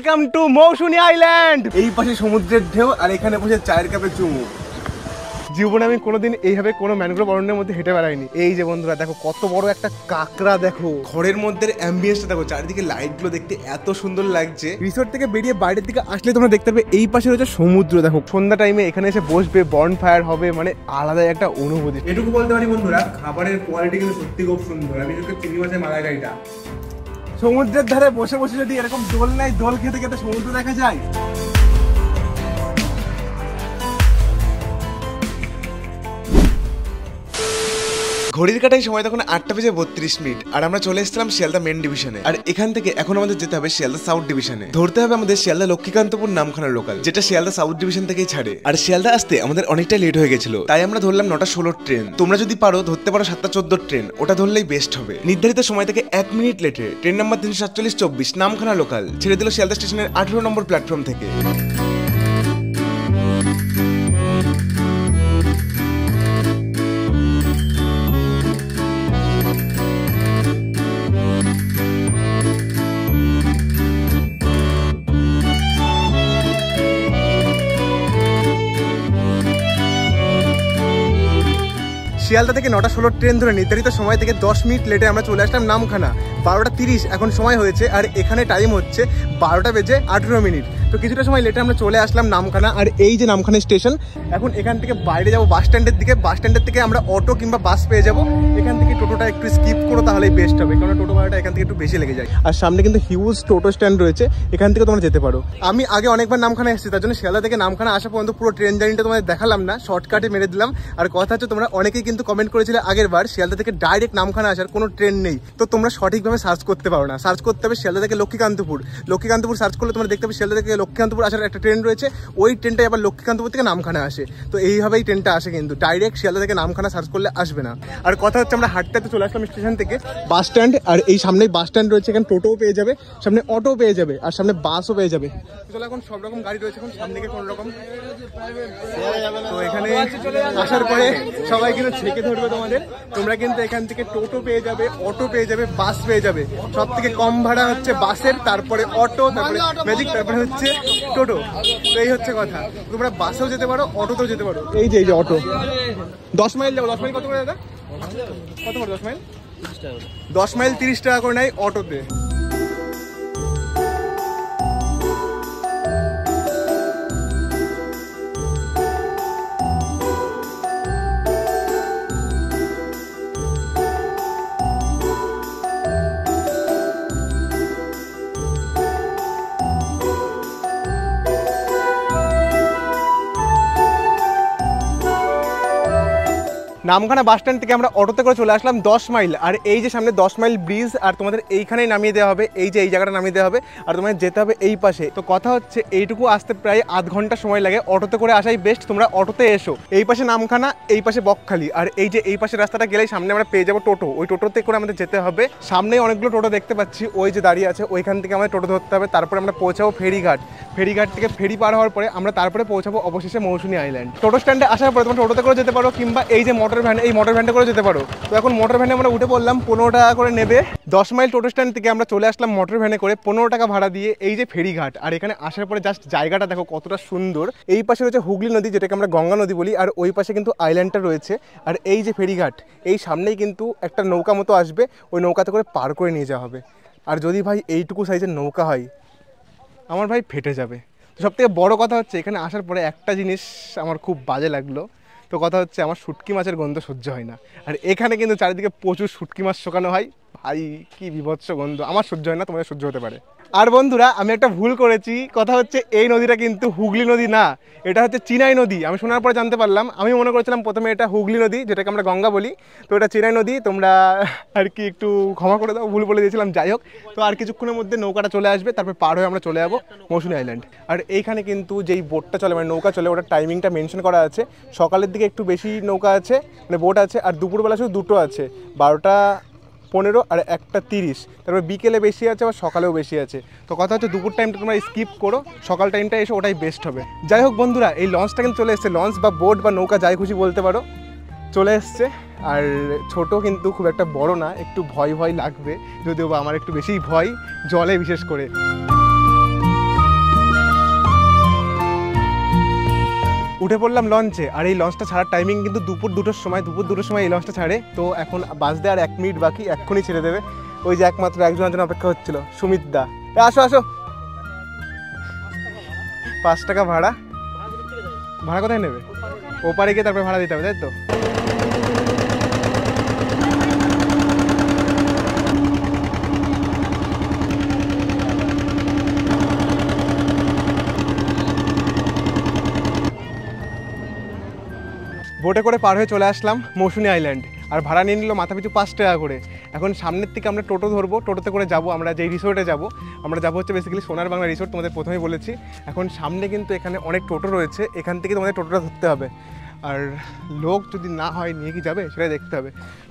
Welcome to Mousumi island. এই পাশে সমুদ্রের ঢেউ আর এখানে বসে চায়ের কাপে চুমুক। জীবনে আমি কোনোদিন এইভাবে কোনো ম্যানগ্রোভ অরণ্যের মধ্যে হেঁটে বেড়াইনি। এই যে বন্ধুরা দেখো কত বড় একটা কাঁকড়া, দেখো ঘরের মধ্যে অ্যাম্বিয়েন্সটা দেখো, চারিদিকে লাইটগুলো দেখতে এত সুন্দর লাগছে। রিসোর্ট থেকে বেরিয়ে বাইরের দিকে আসলে তোমরা দেখতে পাবে এই পাশে রয়েছে সমুদ্র। দেখো সন্ধ্যা টাইমে এখানে এসে বসবে, বন ফায়ার হবে, মানে আলাদা একটা অনুভূতি। এটুকু বলতে পারি বন্ধুরা, খাবারের কোয়ালিটি কিন্তু সত্যি খুব সুন্দর। আমি যদি চিংড়ি মাছের মালাইকারিটা সমুদ্রের ধারে বসে বসে যদি এরকম দোল নাই, দোল খেতে খেতে সমুদ্র দেখা যায়। ঘড়ির কাটায় সময় তখন 8:32 আর আমরা চলে এসেছিলাম শিয়ালদা মেন ডিভিশনে। আর এখান থেকে এখন আমাদের যেতে হবে শিয়ালদা সাউথ ডিভিশনে। ধরতে হবে আমাদের শিয়ালদা লক্ষ্মীকান্তপুর নামখানার লোকাল, যেটা শিয়ালদা সাউথ ডিভিশন থেকেই ছাড়ে। আর শিয়ালদা আসতে আমাদের অনেকটা লেট হয়ে গেছিল, তাই আমরা ধরলাম 9:16 ট্রেন। তোমরা যদি পারো ধরতে পারো 7:14 ট্রেন, ওটা ধরলেই বেস্ট হবে। নির্ধারিত সময় থেকে 1 মিনিট লেটে ট্রেন নাম্বার 34724 নামখানা লোকাল ছেড়ে দিল শিয়ালদা স্টেশনের 18 নম্বর প্ল্যাটফর্ম থেকে। শিয়ালদা থেকে 9:16 ট্রেন ধরে নির্ধারিত সময় থেকে 10 মিনিট লেটে আমরা চলে আসলাম নামখানা। 12:30 এখন সময় হয়েছে, আর এখানে টাইম হচ্ছে 12:18। তো কিছুটা সময় লেটে আমরা চলে আসলাম নামখানা। আর এই যে নামখানা স্টেশন, এখন এখান থেকে বাইরে যাবো বাস স্ট্যান্ডের দিকে। বাস স্ট্যান্ডের থেকে আমরা অটো কিংবা বাস পেয়ে যাবো। এখান থেকে টোটোটা একটু স্কিপ করো, তাহলেই বেস্ট হবে, কারণ টোটো ভাড়াটা এখান থেকে একটু বেশি লেগে যায়। আর সামনে কিন্তু হিউজ টোটো স্ট্যান্ড রয়েছে, এখান থেকে তোমরা যেতে পারো। আমি আগে অনেকবার নামখানা এসেছি, তার জন্য শিয়ালদা থেকে নামখানা আসা পর্যন্ত পুরো ট্রেন জার্নিটা তোমাদের দেখালাম না, শর্টকাটে মেরে দিলাম। আর কথা হচ্ছে, তোমরা অনেকেই কিন্তু কমেন্ট করেছিলে আগের বার শিয়ালদা থেকে ডাইরেক্ট নামখানা আসার কোনো ট্রেন নেই। তো তোমরা সঠিকভাবে সার্চ করতে পারো না, সার্চ করতে হবে শিয়ালদা থেকে লক্ষ্মীকান্তপুর। লক্ষ্মীকান্তপুর সার্চ করলে তোমরা দেখতে পাবে শিয়ালদা থেকে লক্ষ্মীকান্তপুর আসার একটা ট্রেন রয়েছে, ওই ট্রেনটাই আবার লক্ষ্মীকান্তপুর থেকে নামখানা আসে। তো এইভাবেই ট্রেনটা আসে, কিন্তু ডাইরেক্ট শিয়ালদা থেকে নামখানা সার্চ করলে আসবে না। আর কথা হচ্ছে, আমরা হাঁটতে চলে আসলাম স্টেশন থেকে বাস স্ট্যান্ড। আর এই সামনেই বাস স্ট্যান্ড রয়েছে, এখানে টোটোও পেয়ে যাবে, সামনে অটো পেয়ে যাবে, আর সামনে বাসও পেয়ে যাবে। চলো এখন সব রকম গাড়ি রয়েছে, এখন সামনে কোন রকম। তো এখানে আসার পরে সবাই কিন্তু ছেঁকে ধরবে তোমাদের। তোমরা কিন্তু এখান থেকে টোটো পেয়ে যাবে, অটো পেয়ে যাবে, বাস পেয়ে যাবে। সব থেকে কম ভাড়া হচ্ছে বাসের, তারপরে অটো, তারপরে ম্যাজিক, তারপরে হচ্ছে টোটো। তো এই হচ্ছে কথা, তোমরা বাসেও যেতে পারো, অটোতেও যেতে পারো। এই যে অটো 10 মাইল যাবো। 10 মাইল কত করে দাদা? কত করে 10 মাইল? 10 মাইল 30 টাকা করে নেয় অটোতে। নামখানা বাস স্ট্যান্ড থেকে আমরা অটোতে করে চলে আসলাম 10 মাইল। আর এই যে সামনে 10 মাইল ব্রিজ, আর তোমাদের এইখানেই নামিয়ে দেওয়া হবে, এই যে এই জায়গাটা নামিয়ে দেওয়া হবে, আর তোমাদের যেতে হবে এই পাশে। তো কথা হচ্ছে, এইটুকু আসতে প্রায় আধ ঘন্টা সময় লাগে, অটোতে করে আসাই বেস্ট। তোমরা অটোতে এসো, এই পাশে নামখানা, এই পাশে বকখালি। আর এই যে এই পাশে রাস্তাটা গেলেই সামনে আমরা পেয়ে যাবো টোটো, ওই টোটোতে করে আমাদের যেতে হবে। সামনেই অনেকগুলো টোটো দেখতে পাচ্ছি, ওই যে দাঁড়িয়ে আছে, ওইখান থেকে আমাদের টোটো ধরতে হবে। তারপরে আমরা পৌঁছাবো ফেরিঘাট। ফেরিঘাট থেকে ফেরি পার হওয়ার পরে আমরা তারপরে পৌঁছাবো অবশেষে মৌসুমী আইল্যান্ড। টোটো স্ট্যান্ডে আসার পরে তোমরা টোটোতে করে যেতে পারো, কিংবা এই যে মোটর ভ্যান, এই মোটর ভ্যানটা করে যেতে পারো। তো এখন মোটর ভ্যানে আমরা উঠে পড়লাম, 15 টাকা করে নেবে। 10 মাইল টোটো স্ট্যান্ড থেকে আমরা চলে আসলাম মোটর ভ্যানে করে 15 টাকা ভাড়া দিয়ে এই যে ফেরিঘাট। আর এখানে আসার পরে জাস্ট জায়গাটা দেখো কতটা সুন্দর। এই পাশে রয়েছে হুগলি নদী, যেটাকে আমরা গঙ্গা নদী বলি, আর ওই পাশে কিন্তু আইল্যান্ডটা রয়েছে। আর এই যে ফেরিঘাট, এই সামনেই কিন্তু একটা নৌকা মতো আসবে, ওই নৌকাতে করে পার করে নিয়ে যাওয়া হবে। আর যদি ভাই এইটুকু সাইজের নৌকা হয়, আমার ভাই ফেটে যাবে। তো সবথেকে বড় কথা হচ্ছে, এখানে আসার পরে একটা জিনিস আমার খুব বাজে লাগলো। তো কথা হচ্ছে, আমার শুটকি মাছের গন্ধ সহ্য হয় না। আর এখানে কিন্তু চারিদিকে প্রচুর শুটকি মাছ শোকানো হয়, ভাই কি বিভৎস গন্ধ, আমার সহ্য হয় না, তোমাদের সহ্য হতে পারে। আর বন্ধুরা, আমি একটা ভুল করেছি। কথা হচ্ছে, এই নদীটা কিন্তু হুগলি নদী না, এটা হচ্ছে চিনাই নদী। আমি শোনার পরে জানতে পারলাম, আমি মনে করেছিলাম প্রথমে এটা হুগলি নদী, যেটাকে আমরা গঙ্গা বলি। তো এটা চিনাই নদী, তোমরা আর কি একটু ক্ষমা করে দাও, ভুল বলে দিয়েছিলাম। যাই হোক, তো আর কিছুক্ষণের মধ্যে নৌকাটা চলে আসবে, তারপর পার হয়ে আমরা চলে যাবো মৌসুমী আইল্যান্ড। আর এইখানে কিন্তু যেই বোটটা চলে, মানে নৌকা চলে, ওটার টাইমিংটা মেনশন করা আছে। সকালের দিকে একটু বেশি নৌকা আছে, মানে বোট আছে, আর দুপুরবেলা শুধু দুটো আছে, 12:15 আর 1:30। তারপরে বিকেলে বেশি আছে, আবার সকালেও বেশি আছে। তো কথা হচ্ছে, দুপুর টাইমটা তোমরা স্কিপ করো, সকাল টাইমটা এসে ওটাই বেস্ট হবে। যাই হোক বন্ধুরা, এই লঞ্চটা কিন্তু চলে এসছে, লঞ্চ বা বোট বা নৌকা যাই খুশি বলতে পারো, চলে এসছে। আর ছোট, কিন্তু খুব একটা বড় না, একটু ভয় ভয় লাগবে, যদিও বা আমার একটু বেশিই ভয় জলে, বিশেষ করে। উঠে পড়লাম লঞ্চে, আর এই লঞ্চটা ছাড়ার টাইমিং কিন্তু দুপুর দুটোর সময় এই লঞ্চটা ছাড়ে। তো এখন বাজতে আর 1 মিনিট বাকি, এক্ষুনি ছেড়ে দেবে। ওই যে একমাত্র একজনের জন্য অপেক্ষা হচ্ছিল, সুমিত দা। আসো আসো। 5 টাকা ভাড়া। ভাড়া কোথায় নেবে? ওপারে গিয়ে তারপরে ভাড়া দিতে হবে, তাই তো? বোটে করে পার হয়ে চলে আসলাম মৌসুনী আইল্যান্ড, আর ভাড়া নিয়ে নিল মাথা পিছু 5 টাকা করে। এখন সামনের থেকে আমরা টোটো ধরবো, টোটোতে করে যাব আমরা যেই রিসোর্টে যাব। আমরা যাবো হচ্ছে বেসিক্যালি সোনার বাংলা রিসোর্ট, তোমাদের প্রথমেই বলেছি। এখন সামনে কিন্তু এখানে অনেক টোটো রয়েছে, এখান থেকে তোমাদের টোটোটা ধরতে হবে। আর লোক যদি না হয় নিয়ে কি যাবে সেটাই দেখতে হবে।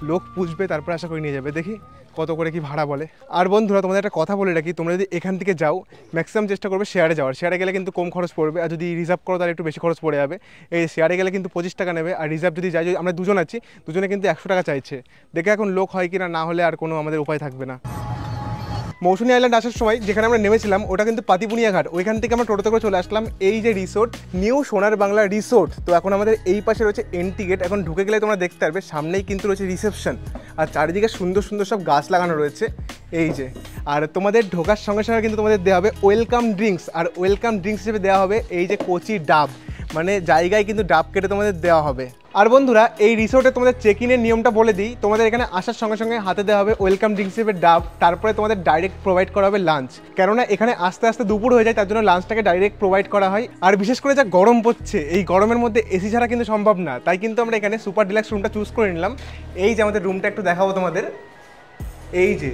লোক পুষবে তারপরে আশা করে নিয়ে যাবে, দেখি কত করে কি ভাড়া বলে। আর বন্ধুরা তোমাদের একটা কথা বলে রাখি, তোমরা যদি এখান থেকে যাও ম্যাক্সিমাম চেষ্টা করবে শেয়ারে যাওয়ার। শেয়ারে গেলে কিন্তু কম খরচ পড়বে, আর যদি রিজার্ভ করো তাহলে একটু বেশি খরচ পড়ে যাবে। এই শেয়ারে গেলে কিন্তু 25 টাকা নেবে, আর রিজার্ভ যদি যাই, আমরা দুজন আছি, দুজনে কিন্তু 100 টাকা চাইছে। দেখে এখন লোক হয় কিনা, না হলে আর কোনো আমাদের উপায় থাকবে না। মৌসুনী আইল্যান্ড আসার সময় যেখানে আমরা নেমেছিলাম ওটা কিন্তু পাতিপুনিয়া ঘাট, ওইখান থেকে আমরা টোটোতে করে চলে আসলাম এই যে রিসোর্ট, নিউ সোনার বাংলা রিসোর্ট। তো এখন আমাদের এই পাশে রয়েছে এন্ট্রি গেট। এখন ঢুকে গেলে তোমরা দেখতে পারবে সামনেই কিন্তু রয়েছে রিসেপশন, আর চারিদিকে সুন্দর সুন্দর সব গাছ লাগানো রয়েছে এই যে। আর তোমাদের ঢোকার সঙ্গে সঙ্গে কিন্তু তোমাদের দেওয়া হবে ওয়েলকাম ড্রিঙ্কস, আর ওয়েলকাম ড্রিঙ্কস হিসেবে দেওয়া হবে এই যে কচি ডাব, মানে জায়গায় কিন্তু ডাব কেটে তোমাদের দেওয়া হবে। আর বন্ধুরা এই রিসোর্টে তোমাদের চেক ইনের নিয়মটা বলে দিই, তোমাদের এখানে আসার সঙ্গে সঙ্গে হাতে দেওয়া হবে ওয়েলকাম ড্রিঙ্কস হিসেবে ডাব, তারপরে তোমাদের ডাইরেক্ট প্রোভাইড করা হবে লাঞ্চ। কেননা এখানে আস্তে আস্তে দুপুর হয়ে যায়, তার জন্য লাঞ্চটাকে ডাইরেক্ট প্রোভাইড করা হয়। আর বিশেষ করে যা গরম পড়ছে, এই গরমের মধ্যে এসি ছাড়া কিন্তু সম্ভব না, তাই কিন্তু আমরা এখানে সুপার ডিলাক্স রুমটা চুজ করে নিলাম। এই যে আমাদের রুমটা একটু দেখাবো তোমাদের, এই যে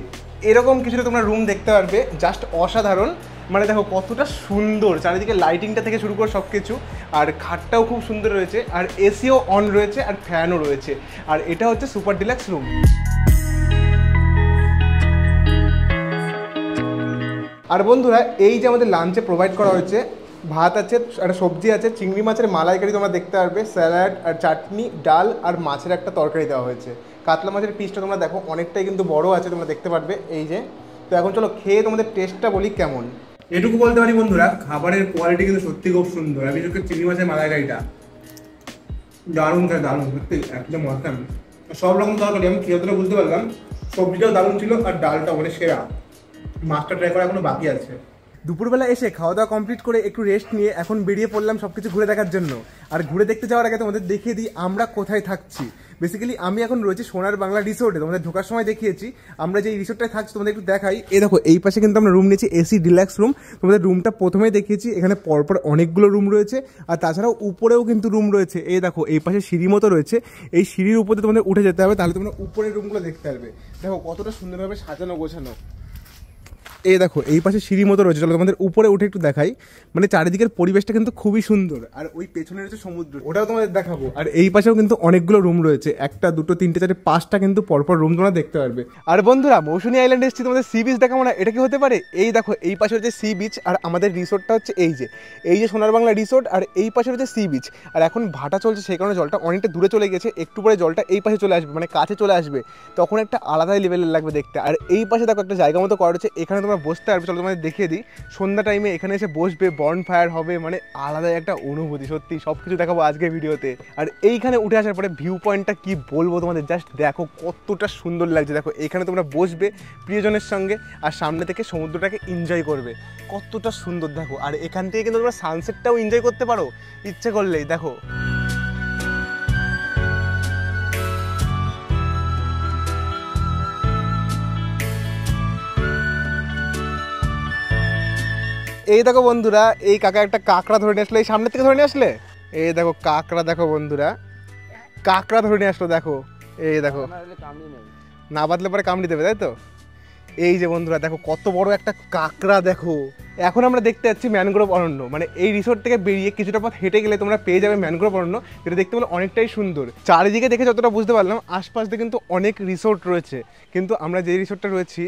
এরকম কিছুটা তোমরা রুম দেখতে পারবে, জাস্ট অসাধারণ। মানে দেখো কতটা সুন্দর, চারিদিকে লাইটিংটা থেকে শুরু করে সব কিছু, আর খাটটাও খুব সুন্দর রয়েছে, আর এসিও অন রয়েছে, আর ফ্যানও রয়েছে। আর এটা হচ্ছে সুপার ডিলাক্স রুম। আর বন্ধুরা এই যে আমাদের লাঞ্চে প্রোভাইড করা হয়েছে, ভাত আছে, একটা সবজি আছে, চিংড়ি মাছের মালাইকারি তোমরা দেখতে পারবে, স্যালাড আর চাটনি, ডাল আর মাছের একটা তরকারি দেওয়া হয়েছে। কাতলা মাছের পিসটা তোমরা দেখো অনেকটাই কিন্তু বড় আছে, তোমরা দেখতে পারবে এই যে। তো এখন চলো খেয়ে তোমাদের টেস্টটা বলি কেমন। এটুকু বলতে পারি বন্ধুরা, খাবারের কোয়ালিটি কিন্তু সত্যি খুব সুন্দর। আর বিশেষ করে চিংড়ি মাছের মালাইকারিটা দারুণ, খায় দারুণ, সত্যি একদম মশান। সব রকম তরকারি আমি খেয়ে বুঝতে পারলাম, সবজিটাও দারুণ ছিল, আর ডালটা মানে সেরা। মাছটা ট্রাই করা এখনো বাকি আছে। দুপুরবেলা এসে খাওয়া দাওয়া কমপ্লিট করে একটু রেস্ট নিয়ে এখন বেরিয়ে পড়লাম সব কিছু ঘুরে দেখার জন্য। আর ঘুরে দেখতে যাওয়ার আগে তোমাদের দেখিয়ে দিই আমরা কোথায় থাকছি। বেসিক্যালি আমি এখন রয়েছি সোনার বাংলা রিসোর্টে, তোমাদের ঢোকার সময় দেখিয়েছি। আমরা যে রিসোর্টটায় থাকছি তোমাদের একটু দেখাই, এই দেখো এই পাশে কিন্তু আমরা রুম নিয়েছি এসি ডিলাক্স রুম। তোমাদের রুমটা প্রথমেই দেখিয়েছি, এখানে পরপর অনেকগুলো রুম রয়েছে, আর তাছাড়াও উপরেও কিন্তু রুম রয়েছে। এই দেখো এই পাশে সিঁড়ি মতো রয়েছে, এই সিঁড়ির উপরে তোমাদের উঠে যেতে হবে, তাহলে তোমরা উপরের রুমগুলো দেখতে পারবে। দেখো কতটা সুন্দরভাবে সাজানো গোছানো। এই দেখো এই পাশে সিঁড়ি মতো রয়েছে, চলো তোমাদের উপরে উঠে একটু দেখাই। মানে চারিদিকের পরিবেশটা কিন্তু খুবই সুন্দর, আর ওই পেছনে রয়েছে সমুদ্র, ওটাও তোমাদের দেখাবো। আর এই পাশেও কিন্তু অনেকগুলো রুম রয়েছে, 1টা 2টো 3টে 4টে 5টা কিন্তু পরপর রুম তোমরা দেখতে পারবে। আর বন্ধুরা মৌসুনী আইল্যান্ডে এসেছি, তোমাদের সি বিচ দেখাবো না, এটা কি হতে পারে? এই দেখো এই পাশে হচ্ছে সি বিচ, আর আমাদের রিসোর্টটা হচ্ছে এই যে সোনার বাংলা রিসোর্ট, আর এই পাশে হচ্ছে সি বিচ। আর এখন ভাটা চলছে, সেই কারণে জলটা অনেকটা দূরে চলে গেছে, একটু পরে জলটা এই পাশে চলে আসবে, মানে কাছে চলে আসবে, তখন একটা আলাদাই লেভেলের লাগবে দেখতে। আর এই পাশে দেখো একটা জায়গা মতো করা রয়েছে, এখানে তোমরা বসতে পারবে। চলো তোমাদের দেখিয়ে দিই, সন্ধ্যা টাইমে এখানে এসে বসবে, বন ফায়ার হবে, মানে আলাদা একটা অনুভূতি। সত্যি সব কিছু দেখাবো আজকের ভিডিওতে। আর এইখানে উঠে আসার পরে ভিউ পয়েন্টটা কি বলবো তোমাদের, জাস্ট দেখো কতটা সুন্দর লাগছে। দেখো এখানে তোমরা বসবে প্রিয়জনের সঙ্গে, আর সামনে থেকে সমুদ্রটাকে এনজয় করবে, কতটা সুন্দর দেখো। আর এখান থেকে কিন্তু তোমরা সানসেটটাও এনজয় করতে পারো ইচ্ছে করলেই। দেখো এই দেখো বন্ধুরা, এই কাকা একটা কাঁকড়া ধরে নিয়ে আসলে, এই সামনে থেকে ধরে নিয়ে আসলে, এই দেখো কাঁকড়া, দেখো বন্ধুরা কাঁকড়া ধরে নিয়ে আসলো। দেখো এই দেখো, না বাঁধলে পরে কামড়ি দেবে, তাই তো? এই যে বন্ধুরা দেখো কত বড় একটা কাঁকড়া। দেখো এখন আমরা দেখতে যাচ্ছি ম্যানগ্রোভ অরণ্য, মানে এই রিসোর্ট থেকে বেরিয়ে কিছুটা পথ হেঁটে গেলে তোমরা পেয়ে যাবে ম্যানগ্রোভ অরণ্য, যেটা দেখতে পেলে অনেকটাই সুন্দর। চারিদিকে দেখে যতটা বুঝতে পারলাম আশপাশ দিয়ে কিন্তু অনেক রিসোর্ট রয়েছে, কিন্তু আমরা যে রিসোর্টটা রয়েছি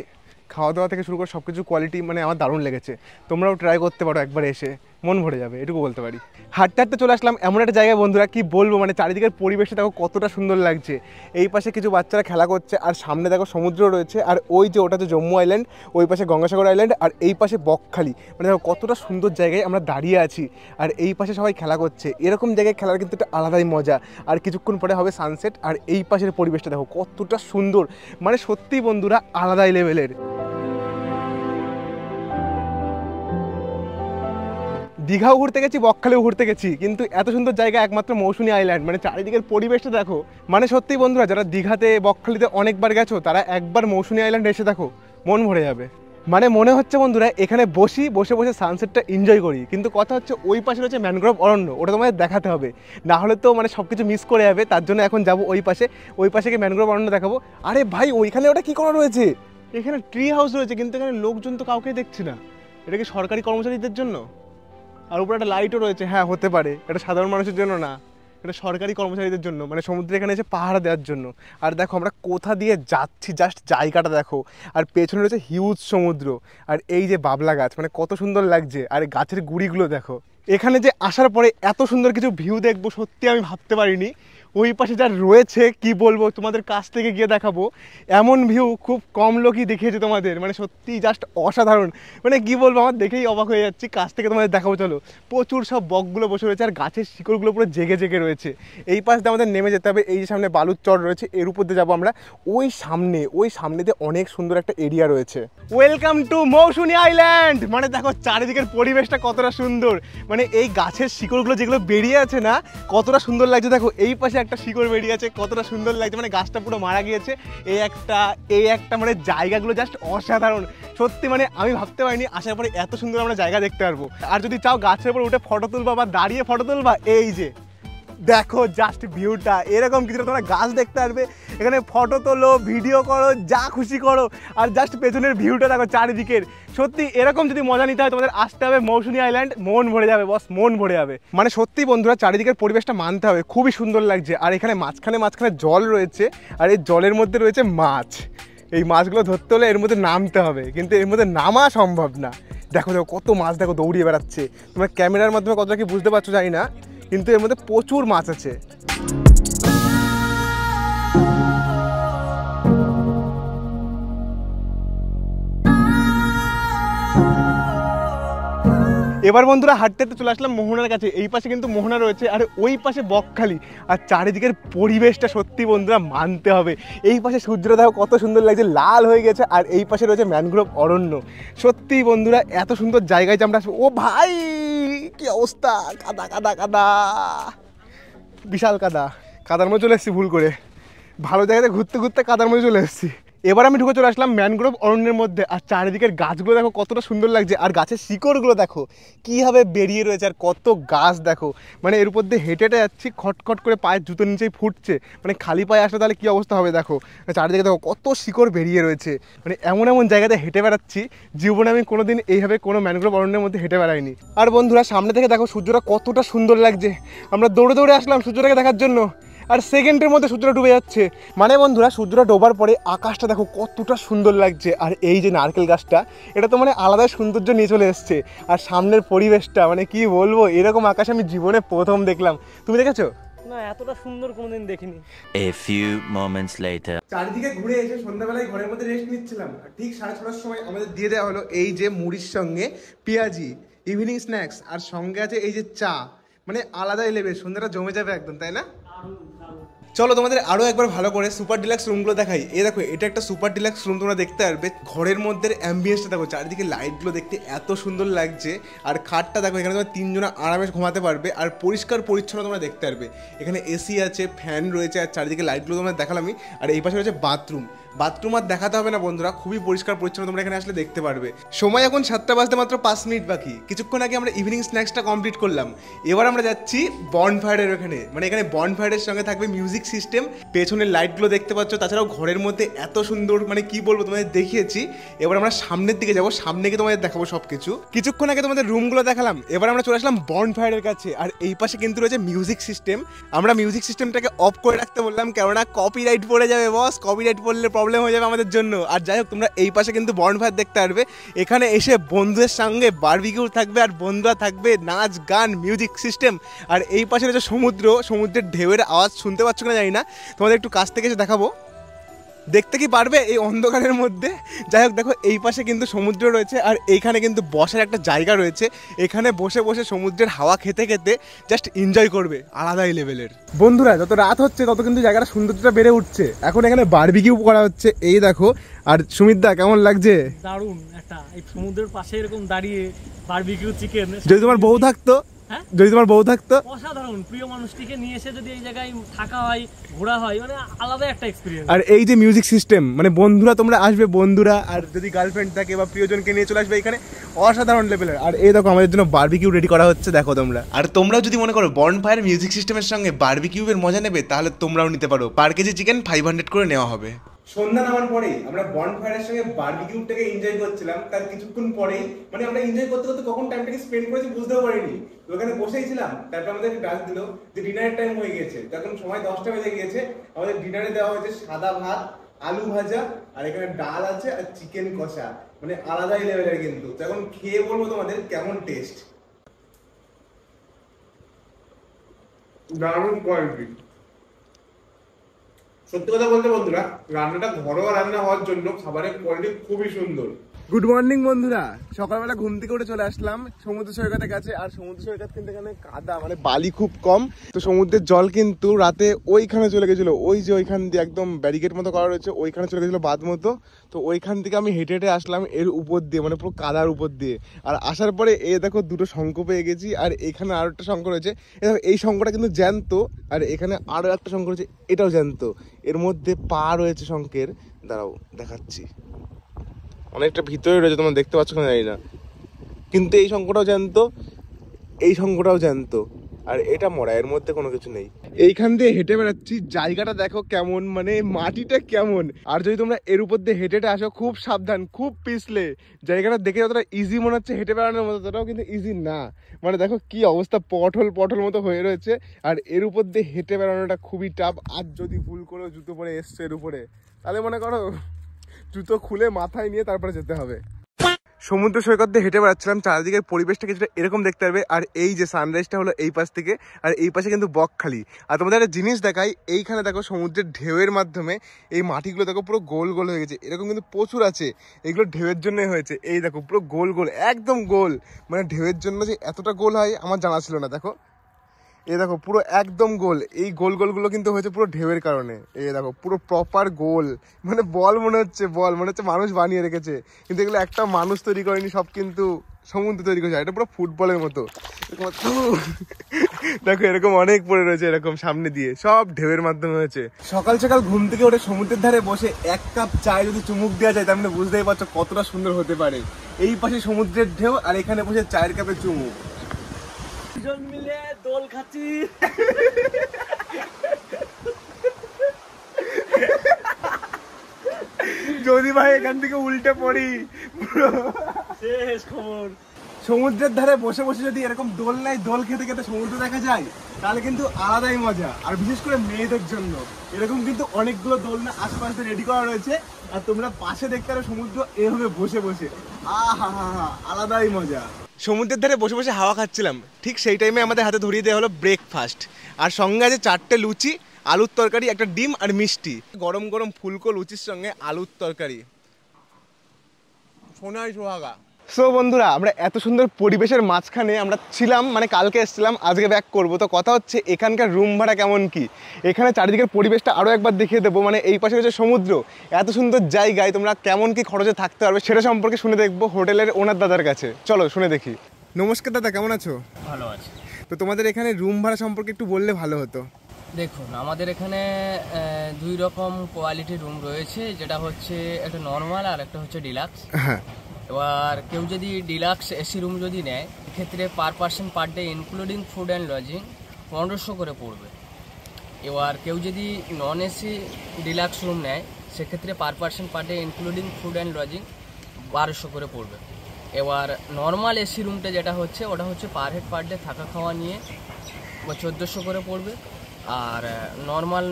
খাওয়া দাওয়া থেকে শুরু করে সব কিছু কোয়ালিটি মানে আমার দারুণ লেগেছে। তোমরাও ট্রাই করতে পারো একবার এসে, মন ভরে যাবে, এটুকু বলতে পারি। হাঁটতে হাঁটতে চলে আসলাম এমন একটা জায়গায় বন্ধুরা, কি বলবো, মানে চারিদিকের পরিবেশটা দেখো কতটা সুন্দর লাগছে। এই পাশে কিছু বাচ্চারা খেলা করছে, আর সামনে দেখো সমুদ্র রয়েছে, আর ওই যে ওটা হচ্ছে জম্মু আইল্যান্ড, ওই পাশে গঙ্গাসাগর আইল্যান্ড, আর এই পাশে বকখালি। মানে দেখো কতটা সুন্দর জায়গায় আমরা দাঁড়িয়ে আছি, আর এই পাশে সবাই খেলা করছে। এরকম জায়গায় খেলার কিন্তু একটা আলাদাই মজা। আর কিছুক্ষণ পরে হবে সানসেট, আর এই পাশের পরিবেশটা দেখো কতটা সুন্দর, মানে সত্যি বন্ধুরা আলাদাই লেভেলের। দীঘাও ঘুরতে গেছি, বকখালিও ঘুরতে গেছি, কিন্তু এত সুন্দর জায়গা একমাত্র মৌসুনী আইল্যান্ড। মানে চারিদিকের পরিবেশটা দেখো, মানে সত্যি বন্ধুরা যারা দীঘাতে বকখালিতে অনেকবার গেছো তারা একবার মৌসুনী আইল্যান্ড এসে দেখো, মন ভরে যাবে। মানে মনে হচ্ছে বন্ধুরা এখানে বসে বসে সানসেটটা এনজয় করি। কিন্তু কথা হচ্ছে ওই পাশে রয়েছে ম্যানগ্রোভ অরণ্য, ওটা তোমাদের দেখাতে হবে, না হলে তো মানে সব কিছু মিস করে যাবে। তার জন্য এখন যাবো ওই পাশে গিয়ে ম্যানগ্রোভ অরণ্য দেখাবো। আরে ভাই ওইখানে ওটা কি করা রয়েছে? এখানে ট্রি হাউস রয়েছে, কিন্তু এখানে লোকজন তো কাউকেই দেখছি না। এটা কি সরকারি কর্মচারীদের জন্য? আর উপরে একটা লাইটও রয়েছে, হ্যাঁ হতে পারে এটা সাধারণ মানুষের জন্য না, এটা সরকারি কর্মচারীদের জন্য, মানে সমুদ্রে এখানে এসে পাহারা দেওয়ার জন্য। আর দেখো আমরা কোথা দিয়ে যাচ্ছি, জাস্ট জায়গাটা দেখো, আর পেছনে রয়েছে হিউজ সমুদ্র, আর এই যে বাবলা গাছ, মানে কত সুন্দর লাগছে। আর গাছের গুঁড়িগুলো দেখো, এখানে যে আসার পরে এত সুন্দর কিছু ভিউ দেখবো সত্যি আমি ভাবতে পারিনি। ওই পাশে যা রয়েছে কি বলবো, তোমাদের কাছ থেকে গিয়ে দেখাবো। এমন ভিউ খুব কম লোকই দেখিয়েছে তোমাদের, মানে সত্যি জাস্ট অসাধারণ। মানে কি বলবো, আমার দেখেই অবাক হয়ে যাচ্ছি। কাছ থেকে তোমাদের দেখাবো, চলো। প্রচুর সব বকগুলো বসে রয়েছে, আর গাছের শিকড়গুলো পুরো জেগে জেগে রয়েছে। এই পাশ দিয়ে আমাদের নেমে যেতে হবে, এই যে সামনে বালুর চর রয়েছে, এর উপর দিয়ে যাবো আমরা। ওই সামনে দিয়ে অনেক সুন্দর একটা এরিয়া রয়েছে। Welcome to Mousuni island. মানে দেখো চারিদিকের পরিবেশটা কতটা সুন্দর, মানে এই গাছের শিকড়গুলো যেগুলো বেরিয়ে আছে না, কতটা সুন্দর লাগছে। দেখো এই পাশে একটা শিকড় বেরিয়ে আছে, কতটা সুন্দর লাগছে, মানে গাছটা পুরো মারা গিয়েছে। এই একটা মানে জায়গাগুলো জাস্ট অসাধারণ সত্যি। মানে আমি ভাবতে পারিনি আসার পরে এত সুন্দর আমরা জায়গা দেখতে পারবো। আর যদি চাও গাছের উপর উঠে ফটো তুলবা বা দাঁড়িয়ে ফটো তুলবা, এই যে দেখো জাস্ট ভিউটা এরকম কিছু, তোমরা গাছ দেখতে পারবে, এখানে ফটো তোলো, ভিডিও করো, যা খুশি করো। আর জাস্ট পেছনের ভিউটা দেখো চারিদিকের। সত্যি এরকম যদি মজা নিতে হয় তোমাদের আসতে হবে মৌসুনী আইল্যান্ড, মন ভরে যাবে বস, মন ভরে যাবে। মানে সত্যি বন্ধুরা চারিদিকের পরিবেশটা মানতে হবে, খুবই সুন্দর লাগছে। আর এখানে মাঝখানে জল রয়েছে, আর এই জলের মধ্যে রয়েছে মাছ। এই মাছগুলো ধরতে হলে এর মধ্যে নামতে হবে, কিন্তু এর মধ্যে নামা সম্ভব না। দেখো কত মাছ দেখো দৌড়িয়ে বেড়াচ্ছে। তোমরা ক্যামেরার মাধ্যমে কতটা কি বুঝতে পারছো জানি না, কিন্তু এর মধ্যে প্রচুর মাছ আছে। এবার বন্ধুরা হাঁটতে হাঁটতে চলে আসলাম মোহনার কাছে। এই পাশে কিন্তু মোহনা রয়েছে, আর ওই পাশে বকখালি। আর চারিদিকের পরিবেশটা সত্যি বন্ধুরা মানতে হবে। এই পাশে সূর্যটা দেখো কত সুন্দর লাগছে, লাল হয়ে গেছে, আর এই পাশে রয়েছে ম্যানগ্রোভ অরণ্য। সত্যি বন্ধুরা এত সুন্দর জায়গায় যে আমরা, ও ভাই কি অবস্থা, কাদা কাদা কাদা, বিশাল কাদা। কাদার মধ্যে চলে এসেছি ভুল করে, ভালো জায়গাতে ঘুরতে ঘুরতে কাদার মধ্যে চলে এসেছি। এবার আমি ঢুকে চলে আসলাম ম্যানগ্রোভ অরণ্যের মধ্যে। আর চারিদিকের গাছগুলো দেখো কতটা সুন্দর লাগছে, আর গাছের শিকড়গুলো দেখো কীভাবে বেরিয়ে রয়েছে, আর কত গাছ দেখো। মানে এর উপর দিয়ে হেঁটে হেঁটে যাচ্ছি, খটখট করে পায়ের জুতোর নিচেই ফুটছে। মানে খালি পায়ে আসলে তাহলে কী অবস্থা হবে দেখো। চারিদিকে দেখো কত শিকড় বেরিয়ে রয়েছে। মানে এমন এমন জায়গাতে হেঁটে বেড়াচ্ছি, জীবনে আমি কোনোদিন এইভাবে কোনো ম্যানগ্রোভ অরণ্যের মধ্যে হেঁটে বেড়াইনি। আর বন্ধুরা সামনে থেকে দেখো সূর্যটা কতটা সুন্দর লাগছে। আমরা দৌড়ে দৌড়ে আসলাম সূর্যটাকে দেখার জন্য, আর সেকেন্ডের মধ্যে সূর্যটা ডুবে যাচ্ছে। মানে বন্ধুরা সূর্যটা ডোবার পরে আকাশটা দেখো কতটা সুন্দর লাগছে। আর এই যে নারকেল গাছটা, এটা তো মানে আলাদা সৌন্দর্য নিয়ে চলে এসছে। আর সামনের পরিবেশটা মানে কি বলবো, এরকম আকাশ আমি জীবনে প্রথম দেখলাম। তুমি দেখেছো? না, এতটা সুন্দর কোনোদিন দেখিনি। A few moments later. চারিদিকে ঘুরে এসে সন্ধ্যাবেলায় ঘরের মধ্যে রেস্ট নিচ্ছিলাম। ঠিক 6:30টার সময় আমাদের দিয়ে দেওয়া হলো এই যে মুড়ির সঙ্গে পেঁয়াজি ইভিনিং স্ন্যাক্স, আর সঙ্গে আছে এই যে চা। মানে আলাদাই লেভেল, সন্ধ্যাটা জমে যাবে একদম, তাই না? চলো তোমাদের আরও একবার ভালো করে সুপার ডিলাক্স রুমগুলো দেখাই। এই দেখো এটা একটা সুপার ডিলাক্স রুম, তোমরা দেখতে পারবে। ঘরের মধ্যে অ্যাম্বিয়েন্সটা দেখো, চারিদিকে লাইটগুলো দেখতে এত সুন্দর লাগছে। আর খাটটা দেখো, এখানে তোমরা 3 জনা আরামে ঘুমাতে পারবে। আর পরিষ্কার পরিচ্ছন্ন তোমরা দেখতে পারবে। এখানে এসি আছে, ফ্যান রয়েছে, আর চারিদিকে লাইটগুলো তোমরা দেখালামই। আর এই পাশে রয়েছে বাথরুম আর দেখাতে হবে না বন্ধুরা, খুবই পরিষ্কার পরিচ্ছন্ন, তোমরা এখানে আসলে দেখতে পারবে। সময় এখন 7টা বাজতে মাত্র 5 মিনিট বাকি। কিছুক্ষণ আগে আমরা ইভিনিং স্ন্যাক্সটা কমপ্লিট করলাম। এবার আমরা যাচ্ছি বনফায়ারের ওখানে। মানে এখানে বনফায়ারের সঙ্গে থাকবে মিউজিক সিস্টেম, পেছনের লাইটগুলো দেখতে পাচ্ছ। তাছাড়াও ঘরের মধ্যে এত সুন্দর, মানে কি বলবো, তোমাদের দেখিয়েছি। এবার আমরা সামনের দিকে যাবো, সামনে গিয়ে তোমাদের দেখাবো সবকিছু। কিছুক্ষণ আগে তোমাদের রুমগুলো দেখালাম, এবার আমরা চলে আসলাম বনফায়ারের কাছে। আর এই পাশে কিন্তু রয়েছে মিউজিক সিস্টেম। আমরা মিউজিক সিস্টেমটাকে অফ করে রাখতে বললাম, কেননা কপিরাইট পড়ে যাবে বস। কপিরাইট পড়লে প্রবলেম হয়ে যাবে আমাদের জন্য। আর যাই হোক, তোমরা এই পাশে কিন্তু বনফায়ার দেখতে পারবে। এখানে এসে বন্ধুদের সঙ্গে বারবিকিউ থাকবে, আর বন্ধুরা থাকবে, নাচ গান মিউজিক সিস্টেম। আর এই পাশে রয়েছে সমুদ্র, সমুদ্রের ঢেউয়ের আওয়াজ শুনতে পাচ্ছ কিনা জানি না, তোমাদের একটু কাছ থেকে এসে দেখাবো। দেখতে কি পারবে এই অন্ধকারের মধ্যে? যাই হোক, দেখো এই পাশে কিন্তু সমুদ্র রয়েছে, আর এইখানে কিন্তু বসার একটা জায়গা রয়েছে। এখানে বসে বসে সমুদ্রের হাওয়া খেতে খেতে জাস্ট এনজয় করবে আলাদাই লেভেলের। বন্ধুরা, যত রাত হচ্ছে তত কিন্তু জায়গাটা সৌন্দর্যটা বেড়ে উঠছে। এখন এখানে বারবিকিউ করা হচ্ছে, এই দেখো। আর সুমিতদা, কেমন লাগছে? দারুণ একটা, এই সমুদ্রের পাশে এরকম দাঁড়িয়ে বারবিকিউ চিকেন। যদি তোমার বউ থাকতো, যদি তোমার বউ থাকতো, অসাধারণ। প্রিয় মানুষটিকে নিয়ে এসে যদি এই জায়গায় থাকা হয়, ঘোরা হয়, মানে আলাদা একটা এক্সপিরিয়েন্স। আর এই যে মিউজিক সিস্টেম, মানে বন্ধুরা তোমরা আসবে, বন্ধুরা আর যদি গার্লফ্রেন্ড থাকে বা প্রিয়জনকে নিয়ে চলে আসবে এখানে, অসাধারণ লেভেলের। আর এই দেখো আমাদের জন্য বারবিকিউ রেডি করা হচ্ছে, দেখো তোমরা। আর তোমরা যদি মনে করো বনফায়ার মিউজিক সিস্টেমের সঙ্গে বারবিকিউয়ের মজা নেবে, তাহলে তোমরাও নিতে পারো। পার কেজি চিকেন 500 করে নেওয়া হবে। সন্ধ্যা নামার পরেই আমরা বনফায়ারের সঙ্গে বারবিকিউটাকে এনজয় করছিলাম। তার কিছুক্ষণ পরেই মানে আমরা এনজয় করতে করতে কখন টাইমটাকে স্পেন্ড করেছি বুঝতেও পারিনি। তো ওখানে বসেই ছিলাম, তারপর আমাদের ডাক দিল যে ডিনারের টাইম হয়ে গেছে। তখন সময় 10টা বেজে গিয়েছে। আমাদের ডিনারে দেওয়া হয়েছে সাদা ভাত, আলু ভাজা, আর এখানে ডাল আছে, আর চিকেন কষা, মানে আলাদাই লেভেলের। কিন্তু তখন খেয়ে বলবো তোমাদের কেমন টেস্ট। দারুণ কোয়ালিটি। সত্যি কথা বলতে বন্ধুরা, রান্নাটা ঘরোয়া রান্না হওয়ার জন্য খাবারের কোয়ালিটি খুবই সুন্দর। গুড মর্নিং বন্ধুরা, সকালবেলা ঘুম থেকে উঠে চলে আসলাম সমুদ্র সৈকতের কাছে। আর সমুদ্র সৈকত কিন্তু এখানে কাদা, মানে বালি খুব কম। তো সমুদ্রের জল কিন্তু রাতে ওইখানে চলে গেছিলো, ওই যে ওইখান দিয়ে একদম ব্যারিকেড মতো করা রয়েছে, ওইখানে চলে গেছিলো বাঁধ মতো। তো ওইখান থেকে আমি হেঁটে হেঁটে আসলাম এর উপর দিয়ে, মানে পুরো কাদার উপর দিয়ে। আর আসার পরে এ দেখো দুটো শঙ্খ পেয়ে গেছি, আর এখানে আরো একটা শঙ্খ রয়েছে। এই শঙ্খটা কিন্তু জ্যান্ত, আর এখানে আরো একটা শঙ্খ রয়েছে, এটাও জ্যান্ত। এর মধ্যে পা রয়েছে শঙ্খের, দাঁড়াও দেখাচ্ছি, অনেকটা ভিতরে রয়েছে, তোমরা দেখতে পাচ্ছ না জানি না, কিন্তু এই শঙ্খটাও জ্যান্ত, এই শঙ্খটাও জ্যান্ত, আর এটা মরা, এর মধ্যে কোনো কিছু নেই। এইখান দিয়ে হেঁটে বেড়াচ্ছি, জায়গাটা দেখো কেমন, মানে মাটিটা কেমন। আর যদি তোমরা এর উপর দিয়ে হেঁটে হেঁটে আসো, খুব সাবধান, খুব পিছলে। জায়গাটা দেখে যতটা ইজি মনে হচ্ছে হেঁটে বেড়ানোর মতো, ততটাও কিন্তু ইজি না। মানে দেখো কি অবস্থা, পটল পটল মতো হয়ে রয়েছে। আর এর উপর দিয়ে হেঁটে বেড়ানোটা খুবই টাফ। আর যদি ভুল করে জুতো পরে এসছো এর উপরে, তাহলে মনে করো জুতো খুলে মাথায় নিয়ে তারপরে যেতে হবে। সমুদ্র সৈকত দিয়ে হেঁটে বেড়াচ্ছিলাম, চারিদিকের পরিবেশটা কিছুটা এরকম দেখতে পারবে। আর এই যে সানরাইজটা হলো এই পাশ থেকে, আর এই পাশে কিন্তু বকখালি। আর তোমাদের একটা জিনিস দেখাই, এইখানে দেখো সমুদ্রের ঢেউয়ের মাধ্যমে এই মাটিগুলো দেখো পুরো গোল গোল হয়ে গেছে। এরকম কিন্তু প্রচুর আছে, এগুলো ঢেউয়ের জন্যই হয়েছে। এই দেখো পুরো গোল গোল, একদম গোল, মানে ঢেউয়ের জন্য যে এতটা গোল হয় আমার জানা ছিল না। দেখো এই দেখো পুরো একদম গোল, এই গোল গোলগুলো কিন্তু হয়েছে পুরো ঢেউয়ের কারণে। এই দেখো পুরো প্রপার গোল, মানে বল মনে হচ্ছে, বল মনে হচ্ছে মানুষ বানিয়ে রেখেছে, কিন্তু এগুলো একটা মানুষ তৈরি করেনি, সব কিন্তু সমুদ্র তৈরি করেছে। এটা পুরো ফুটবলের মতো। দেখো এরকম অনেক পড়ে রয়েছে, এরকম সামনে দিয়ে, সব ঢেউয়ের মাধ্যমে হয়েছে। সকাল সকাল ঘুম থেকে উঠে সমুদ্রের ধারে বসে এক কাপ চায় যদি চুমুক দেওয়া যায়, তার মানে বুঝতেই পারছো কতটা সুন্দর হতে পারে। এই পাশে সমুদ্রের ঢেউ, আর এখানে বসে চায়ের কাপে চুমুক, দুজন মিলে দোল খাচ্ছি। যদি ভাই এখান থেকে উল্টে পড়ি, শেষ খবর। সমুদ্রের ধারে বসে বসে যদি এরকম দোল নাই, দোল খেতে খেতে সমুদ্র দেখা যায়, তাহলে কিন্তু আলাদাই মজা। আর বিশেষ করে মেয়েদের জন্য এরকম কিন্তু অনেকগুলো দোলনা আশপাশে রেডি করা রয়েছে, আর তোমরা পাশে দেখতে পারো সমুদ্র এভাবে বসে বসে, আহা হা হা, আলাদাই মজা। সমুদ্রের ধারে বসে বসে হাওয়া খাচ্ছিলাম, ঠিক সেই টাইমে আমাদের হাতে ধরিয়ে দেওয়া হলো ব্রেকফাস্ট। আর সঙ্গে আছে 4টে লুচি, আলুর তরকারি, একটা ডিম আর মিষ্টি। গরম গরম ফুলকো লুচির সঙ্গে আলুর তরকারি, সোনাই সোহাগা। সো বন্ধুরা, আমরা এত সুন্দর পরিবেশের মাঝখানে আমরা ছিলাম, মানে কালকে এসেছিলাম, আজকে ব্যাক করবো। তো কথা হচ্ছে এখানকার রুম ভাড়া কেমন কি, এখানে চারিদিকের পরিবেশটা আরও একবার দেখিয়ে দেবো। মানে এই পাশে হচ্ছে সমুদ্র, এত সুন্দর জায়গায় তোমরা কেমন কি খরচে থাকতে পারবে সেটা সম্পর্কে শুনে দেখবো হোটেলের ওনার দাদার কাছে। চলো শুনে দেখি। নমস্কার দাদা, কেমন আছো? ভালো আছে। তো তোমাদের এখানে রুম ভাড়া সম্পর্কে একটু বললে ভালো হতো। দেখুন, আমাদের এখানে 2 রকম কোয়ালিটির রুম রয়েছে, যেটা হচ্ছে একটা নর্মাল আর একটা হচ্ছে ডিলাক্স। হ্যাঁ, এবার কেউ যদি ডিলাক্স এসি রুম যদি নেয়, এক্ষেত্রে per person per day including food and lodging 1500 করে পড়বে। এবার কেউ যদি নন এসি ডিলাক্স রুম নেয়, সেক্ষেত্রে per person per day including food and lodging 1200 করে পড়বে। এবার নর্মাল এসি রুমটা যেটা হচ্ছে, ওটা হচ্ছে পার হেড পার ডে থাকা খাওয়া নিয়ে 1400 করে পড়বে। আর নর্মাল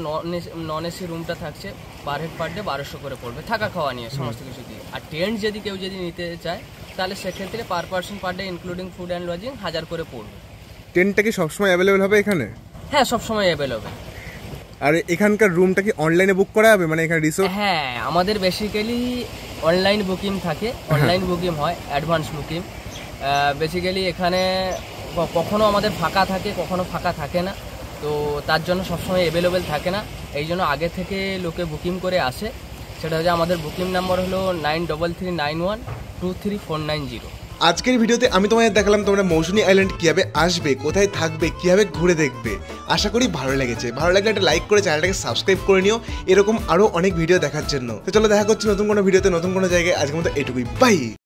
নন এসি রুমটা থাকছে পার হেড পার ডে 1200 করে পড়বে, থাকা খাওয়া নিয়ে সমস্ত কিছু দিয়ে। আর টেন্ট যদি কেউ যদি নিতে চায় তাহলে সেক্ষেত্রে per person per day including food and lodging 1000 করে পড়বে। টেন্টটা কি সবসময় অ্যাভেলেবেল হবে এখানে? হ্যাঁ, সবসময় অ্যাভেলেবেল। আর এখানকার রুমটা কি অনলাইনে বুক করা যাবে, মানে এখানে রিসোর্ট? হ্যাঁ, আমাদের বেসিক্যালি অনলাইন বুকিং থাকে, অনলাইন বুকিং হয়, অ্যাডভান্স বুকিং। বেসিক্যালি এখানে কখনো আমাদের ফাঁকা থাকে, কখনো ফাঁকা থাকে না, তো তার জন্য সবসময় অ্যাভেলেবেল থাকে না, এই জন্য আগে থেকে লোকে বুকিং করে আসে। সেটা হচ্ছে আমাদের বুকিং নাম্বার হলো 9339123490। আজকের ভিডিওতে আমি তোমাদের দেখালাম তোমরা মৌসুনী আইল্যান্ড কীভাবে আসবে, কোথায় থাকবে, কীভাবে ঘুরে দেখবে। আশা করি ভালো লেগেছে। ভালো লাগলে একটা লাইক করে চ্যানেলটাকে সাবস্ক্রাইব করে নিও এরকম আরও অনেক ভিডিও দেখার জন্য। তো চলো দেখা করছি নতুন কোনো ভিডিওতে, নতুন কোনো জায়গায়। আজকের মতো এটুকুই, বাই।